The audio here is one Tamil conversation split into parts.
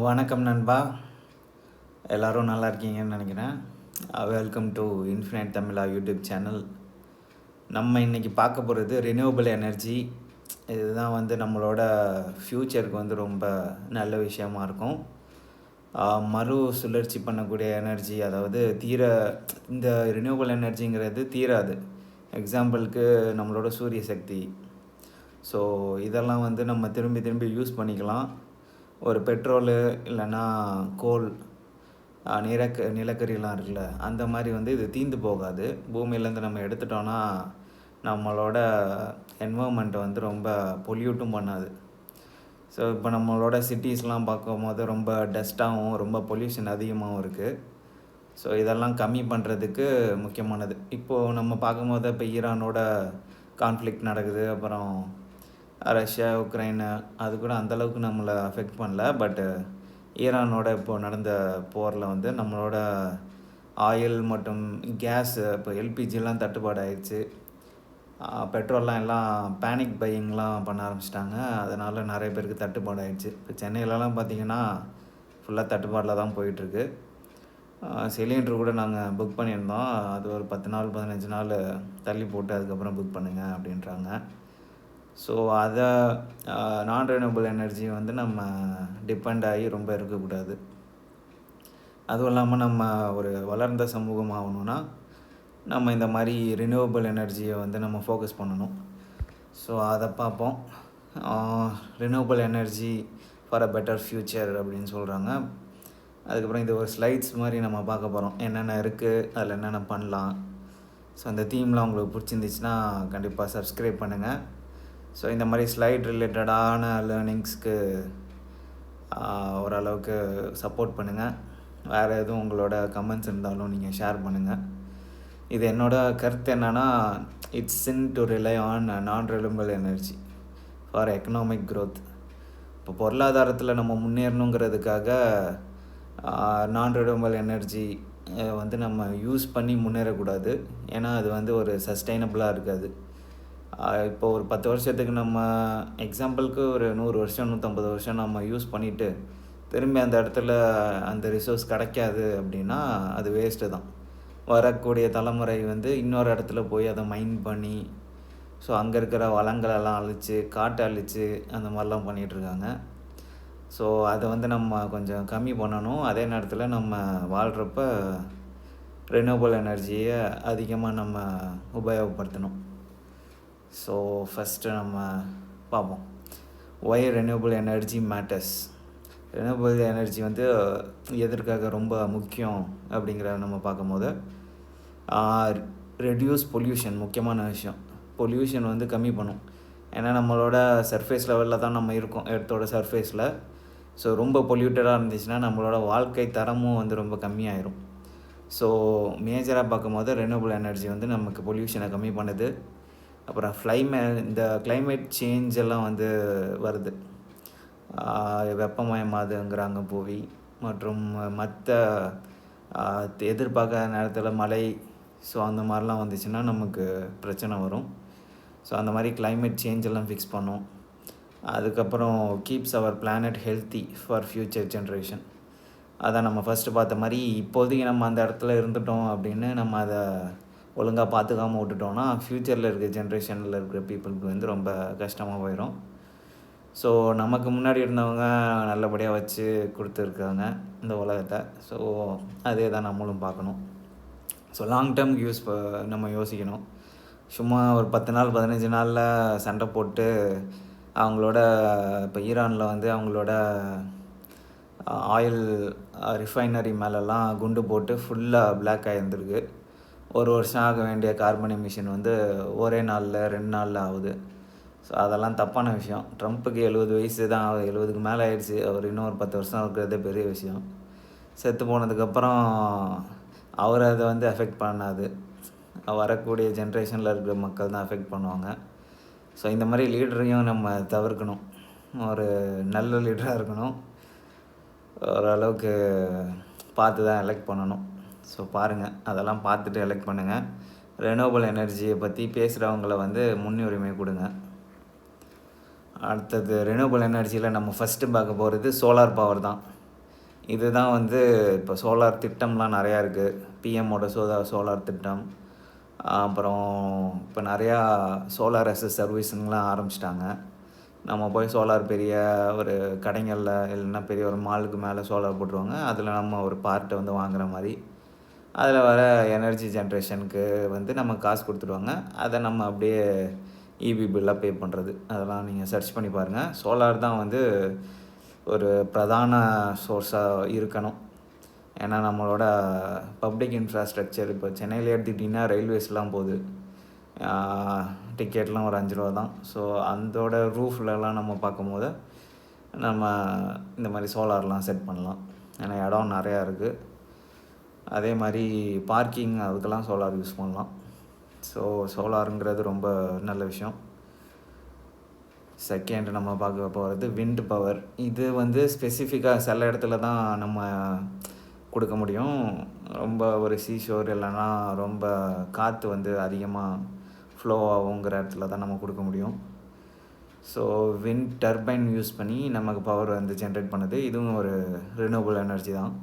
வணக்கம் நண்பா. எல்லோரும் நல்லா இருக்கீங்கன்னு நினைக்கிறேன். Welcome to infinite Tamizha YouTube channel. நம்ம இன்றைக்கி பார்க்க போகிறது ரினியூவபிள் எனர்ஜி. இதுதான் நம்மளோட ஃப்யூச்சருக்கு ரொம்ப நல்ல விஷயமா இருக்கும். மறு சுழற்சி பண்ணக்கூடிய எனர்ஜி, அதாவது இந்த ரினியூவபிள் எனர்ஜிங்கிறது தீராது. எக்ஸாம்பிளுக்கு நம்மளோட சூரிய சக்தி. ஸோ இதெல்லாம் நம்ம திரும்பி திரும்பி யூஸ் பண்ணிக்கலாம். ஒரு பெட்ரோலு இல்லைன்னா கோல், நிலக்கரிலாம் இருக்குல்ல, அந்த மாதிரி இது தீர்ந்து போகாது. பூமியிலேருந்து நம்ம எடுத்துட்டோன்னா நம்மளோட என்வரன்மெண்ட்டை ரொம்ப பொல்யூட்டும் பண்ணாது. ஸோ இப்போ நம்மளோட சிட்டிஸ்லாம் பார்க்கும்போது ரொம்ப டஸ்ட்டாகவும் ரொம்ப பொல்யூஷன் அதிகமாகவும் இருக்குது. ஸோ இதெல்லாம் கம்மி பண்ணுறதுக்கு முக்கியமானது. இப்போது நம்ம பார்க்கும்போது இப்போ ஈரானோட கான்ஃப்ளிக்ட் நடக்குது, அப்புறம் ரஷ்யா உக்ரைனு, அது கூட அந்தளவுக்கு நம்மளை அஃபெக்ட் பண்ணல. பட்டு ஈரானோட இப்போது நடந்த போரில் நம்மளோட ஆயில் மற்றும் கேஸ், இப்போ எல்பிஜிலாம் தட்டுப்பாடு ஆயிடுச்சு. பெட்ரோல்லாம் எல்லாம் பேனிக் பையிங்லாம் பண்ண ஆரம்பிச்சிட்டாங்க. அதனால் நிறைய பேருக்கு தட்டுப்பாடு ஆயிடுச்சு. இப்போ சென்னையிலலாம் பார்த்திங்கன்னா ஃபுல்லாக தட்டுப்பாடில் தான் போயிட்டுருக்கு. சிலிண்டர் கூட நாங்கள் புக் பண்ணியிருந்தோம். அது ஒரு 10 நாள் 15 நாள் தள்ளி போட்டு அதுக்கப்புறம் புக் பண்ணுங்கள் அப்படின்றாங்க. ஸோ அதை நான் ரினியூவபிள் எனர்ஜி நம்ம டிபெண்ட் ஆகி ரொம்ப இருக்கக்கூடாது. அதுவும் இல்லாமல் நம்ம ஒரு வளர்ந்த சமூகம் ஆகணுன்னா நம்ம இந்த மாதிரி ரினியூவபிள் எனர்ஜியை நம்ம ஃபோக்கஸ் பண்ணணும். ஸோ அதை பார்ப்போம். Renewable energy for a better future அப்படின்னு சொல்கிறாங்க. அதுக்கப்புறம் இது ஒரு ஸ்லைட்ஸ் மாதிரி நம்ம பார்க்க போகிறோம். என்னென்ன இருக்குது, அதில் என்னென்ன பண்ணலாம். ஸோ அந்த தீம்லாம் உங்களுக்கு பிடிச்சிருந்துச்சுன்னா கண்டிப்பாக சப்ஸ்கிரைப் பண்ணுங்கள். ஸோ இந்த மாதிரி ஸ்லைட் ரிலேட்டடான லேர்னிங்ஸ்க்கு ஓரளவுக்கு சப்போர்ட் பண்ணுங்கள். வேறு எதுவும் உங்களோட கமெண்ட்ஸ் இருந்தாலும் நீங்கள் ஷேர் பண்ணுங்கள். இது என்னோடய கருத்து என்னென்னா, it's sin to rely on non renewable energy for economic growth. இப்போ பொருளாதாரத்தில் நம்ம முன்னேறணுங்கிறதுக்காக நான் ரினியூவபிள் எனர்ஜி நம்ம யூஸ் பண்ணி முன்னேறக்கூடாது. ஏன்னா அது ஒரு சஸ்டைனபிளாக இருக்காது. இப்போ ஒரு 10 வருஷத்துக்கு நம்ம எக்ஸாம்பிளுக்கு ஒரு 100 வருஷம் 150 வருஷம் நம்ம யூஸ் பண்ணிவிட்டு திரும்பி அந்த இடத்துல அந்த ரிசோர்ஸ் கிடைக்காது அப்படின்னா அது வேஸ்ட்டு தான். வரக்கூடிய தலைமுறை இன்னொரு இடத்துல போய் அதை மைன் பண்ணி, ஸோ அங்கே இருக்கிற வளங்களெல்லாம் அழித்து, காட்டை அழித்து, அந்த மாதிரிலாம் பண்ணிகிட்ருக்காங்க. ஸோ அதை நம்ம கொஞ்சம் கம்மி பண்ணணும். அதே நேரத்தில் நம்ம வாழ்கிறப்ப ரினியூவபிள் எனர்ஜியை அதிகமாக நம்ம உபயோகப்படுத்தணும். ஸோ ஃபஸ்ட்டு நம்ம பார்ப்போம், why renewable energy matters. Renewable energy எதற்காக ரொம்ப முக்கியம் அப்படிங்கிறத நம்ம பார்க்கும்போது, ரெடியூஸ் பொல்யூஷன் முக்கியமான விஷயம். பொல்யூஷன் கம்மி பண்ணும். ஏன்னா நம்மளோட சர்ஃபேஸ் லெவலில் தான் நம்ம இருக்கோம், எர்த்தோட சர்ஃபேஸில். ஸோ ரொம்ப பொல்யூட்டடாக இருந்துச்சுன்னா நம்மளோட வாழ்க்கை தரமும் ரொம்ப கம்மியாயிரும். ஸோ மேஜராக பார்க்கும்போது ரினியூவபிள் எனர்ஜி நமக்கு பொல்யூஷனை கம்மி பண்ணுது. அப்புறம் இந்த கிளைமேட் சேஞ்ச் எல்லாம் வருது. வெப்பமயமாதுங்கிறாங்க புவி. மற்றும் மற்ற எதிர்பார்க்காத நேரத்தில் மழை, ஸோ அந்த மாதிரிலாம் வந்துச்சுன்னா நமக்கு பிரச்சனை வரும். ஸோ அந்த மாதிரி கிளைமேட் சேஞ்ச் எல்லாம் ஃபிக்ஸ் பண்ணும். அதுக்கப்புறம் keeps our planet healthy for future generation. அதான் நம்ம ஃபஸ்ட்டு பார்த்த மாதிரி, இப்போதைக்கு நம்ம அந்த இடத்துல இருந்துட்டோம் அப்படின்னு நம்ம அதை ஒழுங்காக பார்த்துக்காமல் விட்டுட்டோன்னா ஃப்யூச்சரில் இருக்கிற ஜென்ரேஷனில் இருக்கிற பீப்புளுக்கு ரொம்ப கஷ்டமாக போயிடும். ஸோ நமக்கு முன்னாடி இருந்தவங்க நல்லபடியாக வச்சு கொடுத்துருக்காங்க இந்த உலகத்தை. ஸோ அதே தான் நம்மளும் பார்க்கணும். ஸோ லாங் டேர்ம் நம்ம யோசிக்கணும். சும்மா ஒரு 10 நாள் 15 நாளில் சண்டை போட்டு அவங்களோட இப்போ ஈரானில் அவங்களோட ஆயில் ரிஃபைனரி மேலெல்லாம் குண்டு போட்டு ஃபுல்லாக பிளாக் ஆகியிருந்துருக்கு. ஒரு வருஷம் ஆக வேண்டிய கார்பன் எமிஷன் ஒரே நாளில் 2 நாளில் ஆகுது. ஸோ அதெல்லாம் தப்பான விஷயம். ட்ரம்ப்புக்கு 70 வயசு தான், 70க்கு மேலே ஆயிடுச்சு. அவர் இன்னும் ஒரு 10 வருஷம் இருக்கிறதே பெரிய விஷயம். செத்து போனதுக்கப்புறம் அவர் அதை எஃபெக்ட் பண்ணாது. வரக்கூடிய ஜென்ரேஷனில் இருக்கிற மக்கள் தான் எஃபெக்ட் பண்ணுவாங்க. ஸோ இந்த மாதிரி லீடரையும் நம்ம தவிர்க்கணும். ஒரு நல்ல லீடராக இருக்கணும். ஓரளவுக்கு பார்த்து தான் எலெக்ட் பண்ணணும். ஸோ பாருங்கள், அதெல்லாம் பார்த்துட்டு எலெக்ட் பண்ணுங்கள். ரெனியூவபிள் எனர்ஜியை பற்றி பேசுகிறவங்கள முன்னுரிமை கொடுங்க. அடுத்தது ரெனியூவபிள் எனர்ஜியில் நம்ம ஃபஸ்ட்டு பார்க்க போகிறது சோலார் பவர் தான். இதுதான் வந்து இப்போ சோலார் திட்டம்லாம் நிறையா இருக்குது. பிஎம்மோட சோலார் திட்டம். அப்புறம் இப்போ நிறையா சோலார் அஸ் எ சர்வீஸுங்கலாம் ஆரம்பிச்சிட்டாங்க. நம்ம போய் சோலார் பெரிய ஒரு கடைகளில் இல்லைன்னா பெரிய ஒரு மாலுக்கு மேலே சோலார் போட்டுருவாங்க. அதில் நம்ம ஒரு பார்ட்டை வந்து வாங்குற மாதிரி அதில் வர எனர்ஜி ஜென்ரேஷனுக்கு வந்து நம்ம காசு கொடுத்துடுவாங்க. அதை நம்ம அப்படியே இபி பில்லாக பே பண்ணுறது. அதெல்லாம் நீங்கள் சர்ச் பண்ணி பாருங்கள். சோலார் தான் வந்து ஒரு பிரதான சோர்ஸாக இருக்கணும். ஏன்னா நம்மளோட பப்ளிக் இன்ஃப்ராஸ்ட்ரக்சர் இப்போ சென்னையில் எடுத்துக்கிட்டிங்கன்னா ரயில்வேஸ்லாம் போகுது. டிக்கெட்லாம் ஒரு 5 ரூபா தான். ஸோ அதோட ரூஃப்லலாம் நம்ம பார்க்கும்போது நம்ம இந்த மாதிரி சோலார்லாம் செட் பண்ணலாம். ஏன்னா இடம் நிறையா இருக்குது. அதே மாதிரி பார்க்கிங் அதுக்கெல்லாம் சோலார் யூஸ் பண்ணலாம். ஸோ சோலாருங்கிறது ரொம்ப நல்ல விஷயம். செகண்ட் நம்ம பார்க்க போகிறது விண்ட் பவர். இது வந்து ஸ்பெசிஃபிக்காக சில இடத்துல தான் நம்ம கொடுக்க முடியும். ரொம்ப ஒரு சீஷோர் இல்லைன்னா ரொம்ப காற்று வந்து அதிகமாக ஃப்ளோ ஆகுங்கிற இடத்துல தான் நம்ம கொடுக்க முடியும். ஸோ விண்ட் டர்பைன் யூஸ் பண்ணி நமக்கு பவர் வந்து ஜென்ரேட் பண்ணுது. இதுவும் ஒரு ரினியூவபிள் எனர்ஜி தான்.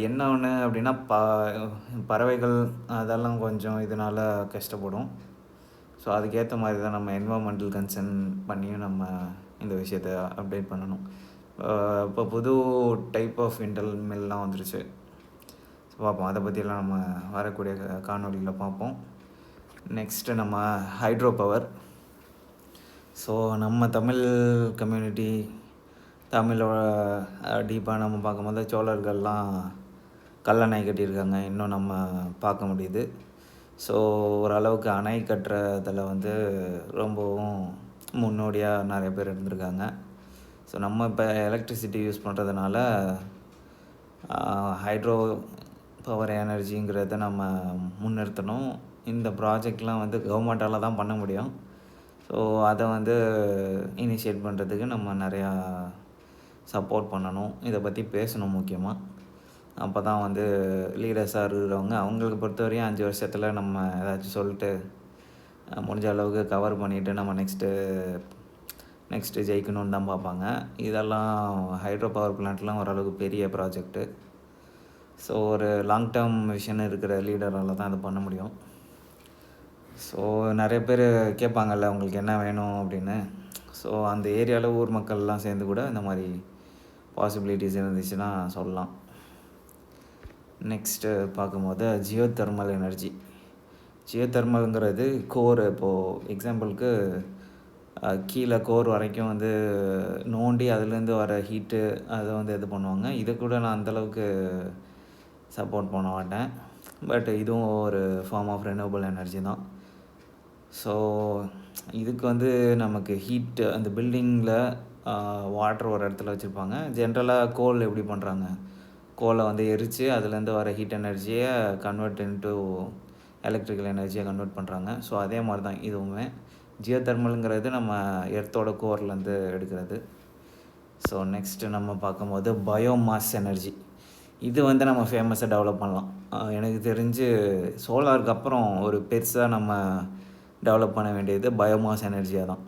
என்ன ஒன்று அப்படின்னா பறவைகள் அதெல்லாம் கொஞ்சம் இதனால் கஷ்டப்படும். ஸோ அதுக்கேற்ற மாதிரி தான் நம்ம என்வரான்மெண்டல் கன்சர்ன் பண்ணியும் நம்ம இந்த விஷயத்தை அப்டேட் பண்ணணும். இப்போ புது டைப் ஆஃப் விண்டல் மில்லாம் வந்துருச்சு. ஸோ பார்ப்போம், அதை பற்றியெல்லாம் நம்ம வரக்கூடிய காணொலியில் பார்ப்போம். நெக்ஸ்ட்டு நம்ம ஹைட்ரோ பவர். ஸோ நம்ம தமிழ் கம்யூனிட்டி தமிழோட டீப்பாக நம்ம பார்க்கும்போது சோழர்கள்லாம் கல்லணை கட்டியிருக்காங்க, இன்னும் நம்ம பார்க்க முடியுது. ஸோ ஓரளவுக்கு அணை கட்டுறதில் வந்து ரொம்பவும் முன்னோடியாக நிறைய பேர் இருந்திருக்காங்க. ஸோ நம்ம இப்போ எலக்ட்ரிசிட்டி யூஸ் பண்ணுறதுனால ஹைட்ரோ பவர் எனர்ஜிங்கிறத நம்ம முன்னிறுத்தணும். இந்த ப்ராஜெக்ட்லாம் வந்து கவர்மெண்ட்டால் தான் பண்ண முடியும். ஸோ அதை வந்து இனிஷியேட் பண்ணுறதுக்கு நம்ம நிறையா சப்போர்ட் பண்ணணும். இதை பற்றி பேசணும் முக்கியமாக. அப்போ தான் வந்து லீடர்ஸாக இருக்கிறவங்க அவங்களுக்கு பொறுத்தவரையும் 5 வருஷத்தில் நம்ம ஏதாச்சும் சொல்லிட்டு முடிஞ்ச அளவுக்கு கவர் பண்ணிவிட்டு நம்ம நெக்ஸ்ட்டு ஜெயிக்கணுன்னு தான் பார்ப்பாங்க. இதெல்லாம் ஹைட்ரோ பவர் பிளான்ட்லாம் ஓரளவுக்கு பெரிய ப்ராஜெக்ட்டு. ஸோ ஒரு லாங் டேர்ம் விஷன் இருக்கிற லீடரால் தான் அது பண்ண முடியும். ஸோ நிறைய பேர் கேட்பாங்கல்ல உங்களுக்கு என்ன வேணும் அப்படின்னு. ஸோ அந்த ஏரியாவில் ஊர் மக்கள்லாம் சேர்ந்து கூட இந்த மாதிரி பாசிபிலிட்டிஸ் இருந்துச்சுன்னா சொல்லலாம். நெக்ஸ்ட்டு பார்க்கும்போது ஜியோ தெர்மல் எனர்ஜி. ஜியோ தெர்மலுங்கிறது கோர். இப்போது எக்ஸாம்பிளுக்கு கீழே கோர் வரைக்கும் வந்து நோண்டி அதுலேருந்து வர ஹீட்டு அதை வந்து இது பண்ணுவாங்க. இதை கூட நான் அந்தளவுக்கு சப்போர்ட் பண்ண மாட்டேன். பட் இதுவும் ஒரு ஃபார்ம் ஆஃப் ரெனியூவபிள் எனர்ஜி தான். ஸோ இதுக்கு வந்து நமக்கு ஹீட்டு அந்த பில்டிங்கில் வாட்டர் ஒரு இடத்துல வச்சுருப்பாங்க. ஜென்ரலாக கோல் எப்படி பண்ணுறாங்க, கோலை வந்து எரித்து அதுலேருந்து வர ஹீட் எனர்ஜியை கன்வெர்ட் இன்ட்டு எலக்ட்ரிக்கல் எனர்ஜியை கன்வெர்ட் பண்ணுறாங்க. ஸோ அதே மாதிரி தான் இதுவுமே. ஜியோ தெர்மலுங்கிறது நம்ம எர்த்தோட கோர்லேருந்து எடுக்கிறது. ஸோ நெக்ஸ்ட்டு நம்ம பார்க்கும்போது பயோமாஸ் எனர்ஜி. இது வந்து நம்ம ஃபேமஸாக டெவலப் பண்ணலாம். எனக்கு தெரிஞ்சு சோலாருக்கு அப்புறம் ஒரு பெருசாக நம்ம டெவலப் பண்ண வேண்டியது பயோமாஸ் எனர்ஜியாக தான்.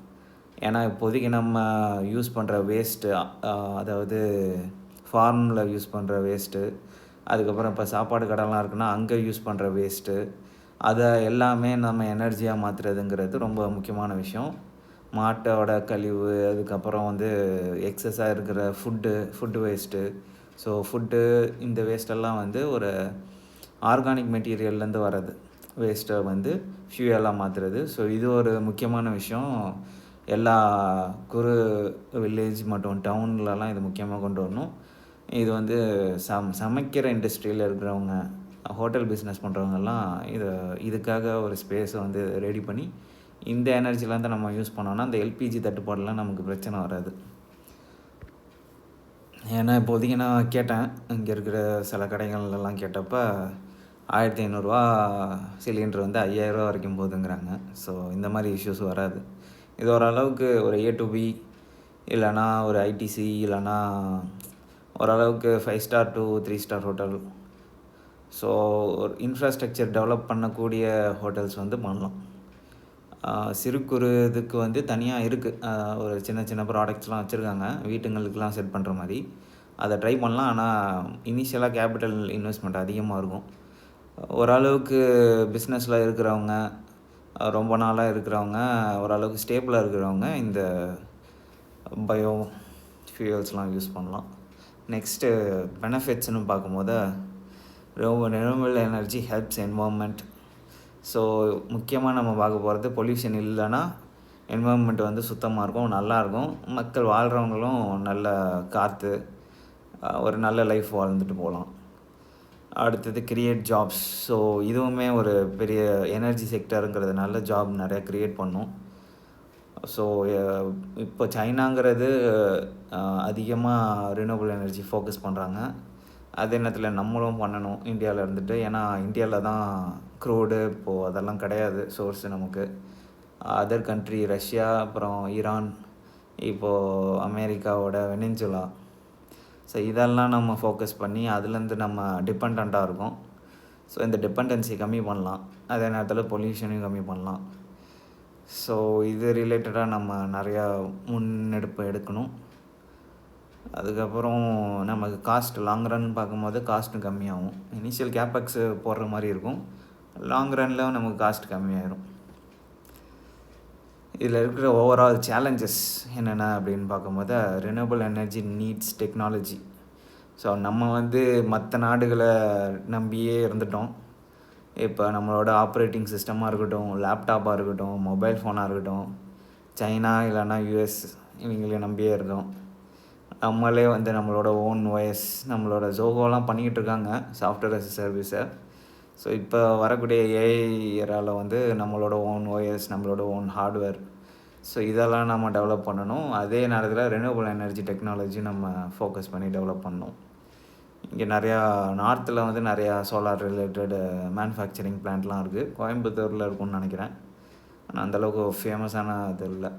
ஏன்னா இப்போதைக்கு நம்ம யூஸ் பண்ணுற வேஸ்ட்டு, அதாவது ஃபார்மில் யூஸ் பண்ணுற வேஸ்ட்டு, அதுக்கப்புறம் இப்போ சாப்பாடு கடைலாம் இருக்குன்னா அங்கே யூஸ் பண்ணுற வேஸ்ட்டு, அதை எல்லாமே நம்ம எனர்ஜியாக மாற்றுறதுங்கிறது ரொம்ப முக்கியமான விஷயம். மாட்டோட கழிவு, அதுக்கப்புறம் வந்து எக்ஸஸாக இருக்கிற ஃபுட்டு வேஸ்ட்டு. ஸோ இந்த வேஸ்ட்டெல்லாம் வந்து ஒரு ஆர்கானிக் மெட்டீரியல்லேருந்து வர்றது வேஸ்ட்டை வந்து ஃபியூயலாக மாற்றுறது. ஸோ இது ஒரு முக்கியமான விஷயம். எல்லா வில்லேஜ் மற்றும் டவுன்லலாம் இது முக்கியமாக கொண்டு வரணும். இது வந்து சமைக்கிற இண்டஸ்ட்ரியில் இருக்கிறவங்க, ஹோட்டல் பிஸ்னஸ் பண்ணுறவங்கெல்லாம் இதுக்காக ஒரு ஸ்பேஸை வந்து ரெடி பண்ணி இந்த எனர்ஜிலேருந்து நம்ம யூஸ் பண்ணோன்னா அந்த எல்பிஜி தட்டுப்பாடெலாம் நமக்கு பிரச்சனை வராது. ஏன்னா இப்போதைக்கு நான் கேட்டேன், இங்கே இருக்கிற சில கடைகள்லாம் கேட்டப்போ 1500 சிலிண்டர் வந்து 5000 வரைக்கும் போகுதுங்கிறாங்க. ஸோ இந்த மாதிரி இஷ்யூஸ் வராது. இது ஓரளவுக்கு ஒரு A to B இல்லைனா ஒரு ஐடிசி இல்லைனா ஓரளவுக்கு 5 star to 3 star hotel, so ஒரு இன்ஃப்ராஸ்ட்ரக்சர் டெவலப் பண்ணக்கூடிய ஹோட்டல்ஸ் வந்து பண்ணலாம். சிறு குறு இதுக்கு வந்து தனியாக இருக்குது. ஒரு சின்ன சின்ன ப்ராடக்ட்ஸ்லாம் வச்சுருக்காங்க வீட்டுங்களுக்கெலாம் செட் பண்ணுற மாதிரி. அதை ட்ரை பண்ணலாம். ஆனால் இனிஷியலாக கேபிட்டல் இன்வெஸ்ட்மெண்ட் அதிகமாக இருக்கும். ஓரளவுக்கு பிஸ்னஸில் இருக்கிறவங்க, ரொம்ப நாளாக இருக்கிறவங்க, ஓரளவுக்கு ஸ்டேபிளாக இருக்கிறவங்க இந்த பயோ ஃபியூயல்ஸ்லாம் யூஸ் பண்ணலாம். நெக்ஸ்ட்டு பெனிஃபிட்ஸ்னு பார்க்கும்போது renewable energy helps environment. So முக்கியமாக நம்ம பார்க்க போகிறது பொல்யூஷன் இல்லைன்னா என்வரன்மெண்ட் வந்து சுத்தமாக இருக்கும், நல்லாயிருக்கும். மக்கள் வாழ்கிறவங்களும் நல்ல காற்று, ஒரு நல்ல லைஃப் வாழ்ந்துட்டு போகலாம். அடுத்தது கிரியேட் ஜாப்ஸ். ஸோ இதுவுமே ஒரு பெரிய எனர்ஜி செக்டருங்கிறதுனால ஜாப் நிறையா க்ரியேட் பண்ணும். ஸோ இப்போ சைனாங்கிறது அதிகமாக ரினியூவபிள் எனர்ஜி ஃபோக்கஸ் பண்ணுறாங்க. அதே நேரத்தில் நம்மளும் பண்ணணும் இந்தியாவில் இருந்துட்டு. ஏன்னா இந்தியாவில் தான் க்ரூடு இப்போது அதெல்லாம் கிடையாது சோர்ஸு நமக்கு. அதர் கண்ட்ரி ரஷ்யா, அப்புறம் ஈரான், இப்போது அமெரிக்காவோட வெனின்சுலா. ஸோ இதெல்லாம் நம்ம ஃபோக்கஸ் பண்ணி அதுலேருந்து நம்ம டிபெண்ட்டாக இருக்கோம். ஸோ இந்த டிபெண்டன்சி கம்மி பண்ணலாம், அதே நேரத்தில் பொல்யூஷனையும் கம்மி பண்ணலாம். ஸோ இது ரிலேட்டடாக நம்ம நிறையா முன்னெடுப்பு எடுக்கணும். அதுக்கப்புறம் நமக்கு காஸ்ட் லாங் ரன் பார்க்கும்போது காஸ்ட்டும் கம்மியாகும். இனிஷியல் கேப்பெக்ஸு போடுற மாதிரி இருக்கும், லாங் ரனில் நமக்கு காஸ்ட் கம்மியாயிரும். இதில் இருக்கிற ஓவரால் சேலஞ்சஸ் என்னென்ன அப்படின்னு பார்க்கும்போது renewable energy needs technology. So நம்ம வந்து மற்ற நாடுகளை நம்பியே இருந்துட்டோம். இப்போ நம்மளோட ஆப்ரேட்டிங் சிஸ்டமாக இருக்கட்டும், லேப்டாப்பாக இருக்கட்டும், மொபைல் ஃபோனாக இருக்கட்டும், சைனா இல்லைன்னா யூஎஸ் இவங்களை நம்பியே இருக்கோம். நம்மளே வந்து நம்மளோட ஓன் ஓஎஸ், நம்மளோட ஜோகோலாம் பண்ணிக்கிட்டு இருக்காங்க சாஃப்ட்வேர் அஸ் சர்வீஸை. ஸோ இப்போ வரக்கூடிய ஏஐ ஏரால வந்து நம்மளோட ஓன் ஓஎஸ், நம்மளோட ஓன் ஹார்ட்வேர், ஸோ இதெல்லாம் நம்ம டெவலப் பண்ணணும். அதே நேரத்தில் ரெனியூவபிள் எனர்ஜி டெக்னாலஜி நம்ம ஃபோக்கஸ் பண்ணி டெவலப் பண்ணணும். இங்கே நிறையா நார்த்தில் வந்து நிறையா சோலார் ரிலேட்டட் மேனுஃபேக்சரிங் பிளான்ட்லாம் இருக்குது. கோயம்புத்தூரில் இருக்கும்னு நினைக்கிறேன், ஆனால் அந்தளவுக்கு ஃபேமஸான இது இல்லை.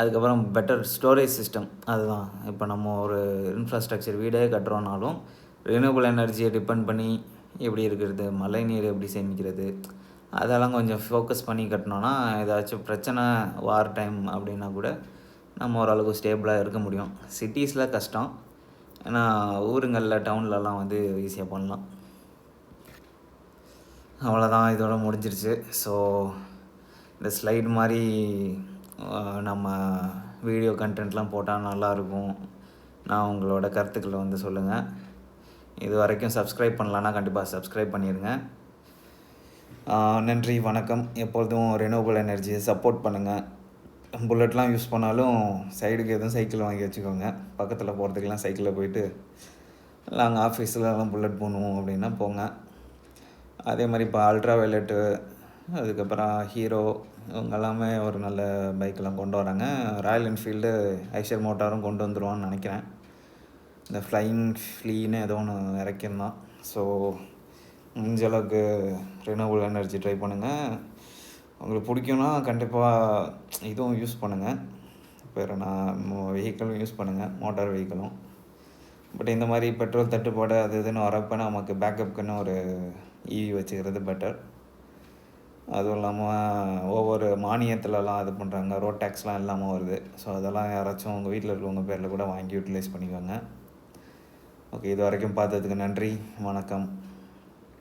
அதுக்கப்புறம் பெட்டர் ஸ்டோரேஜ் சிஸ்டம். அதுதான் இப்போ நம்ம ஒரு இன்ஃப்ராஸ்ட்ரக்சர் வீடே கட்டுறோன்னாலும் ரினியூவபிள் எனர்ஜியை டிபெண்ட் பண்ணி எப்படி இருக்கிறது, மழை நீர் எப்படி சேமிக்கிறது, அதெல்லாம் கொஞ்சம் ஃபோக்கஸ் பண்ணி கட்டினோன்னா ஏதாச்சும் பிரச்சனை வார் டைம் அப்படின்னா கூட நம்ம ஓரளவுக்கு ஸ்டேபிளாக இருக்க முடியும். சிட்டிஸில் கஷ்டம், ஏன்னா ஊருங்களில் டவுன்லலாம் வந்து ஈஸியாக பண்ணலாம். அவ்வளோதான், இதோட முடிஞ்சிருச்சு. ஸோ இந்த ஸ்லைடு மாதிரி நம்ம வீடியோ கண்டென்ட்லாம் போட்டால் நல்லாயிருக்கும். நான் உங்களோட கருத்துக்களை வந்து சொல்லுங்கள். இது வரைக்கும் சப்ஸ்கிரைப் பண்ணலான்னா கண்டிப்பாக சப்ஸ்கிரைப் பண்ணிடுங்க. நன்றி, வணக்கம். எப்பொழுதும் ரெனியூவபிள் எனர்ஜியை சப்போர்ட் பண்ணுங்கள். புல்லட்லாம் யூஸ் பண்ணாலும் சைடுக்கு எதுவும் சைக்கிள் வாங்கி வச்சுக்கோங்க. பக்கத்தில் போகிறதுக்கெலாம் சைக்கிளில் போயிட்டு நாங்கள் ஆஃபீஸ்லலாம் புல்லட் போகணும் அப்படின்னா போங்க. அதே மாதிரி இப்போ அல்ட்ரா வயலட்டு, அதுக்கப்புறம் ஹீரோ, இவங்க எல்லாமே ஒரு நல்ல பைக்கெலாம் கொண்டு வராங்க. ராயல் என்ஃபீல்டு ஐஷர் மோட்டாரும் கொண்டு வந்துடுவான்னு நினைக்கிறேன். இந்த ஃப்ளையிங் ஃப்ளீன்னு ஏதோ ஒன்று இறக்கிருந்தான். ஸோ முடிஞ்ச அளவுக்கு ரினியூவபிள் எனர்ஜி ட்ரை பண்ணுங்கள். உங்களுக்கு பிடிக்கும்னா கண்டிப்பாக இதுவும் யூஸ் பண்ணுங்கள். வேறு வெஹிக்கிளும் யூஸ் பண்ணுங்கள், மோட்டார் வெஹிக்கிளும். பட் இந்த மாதிரி பெட்ரோல் தட்டுப்பாடு அது இதுன்னு வரப்போ நமக்கு பேக்கப்புக்குன்னு ஒரு இவி வச்சுக்கிறது பெட்டர். அதுவும் இல்லாமல் ஒவ்வொரு மானியத்துலலாம் இது பண்ணுறாங்க, ரோட் டேக்ஸ்லாம் இல்லாமல் வருது. ஸோ அதெல்லாம் யாராச்சும் உங்கள் வீட்டில் இருக்கிறவங்க பேரில் கூட வாங்கி யூட்டிலைஸ் பண்ணிக்கோங்க. ஓகே, இது வரைக்கும் பார்த்ததுக்கு நன்றி, வணக்கம்.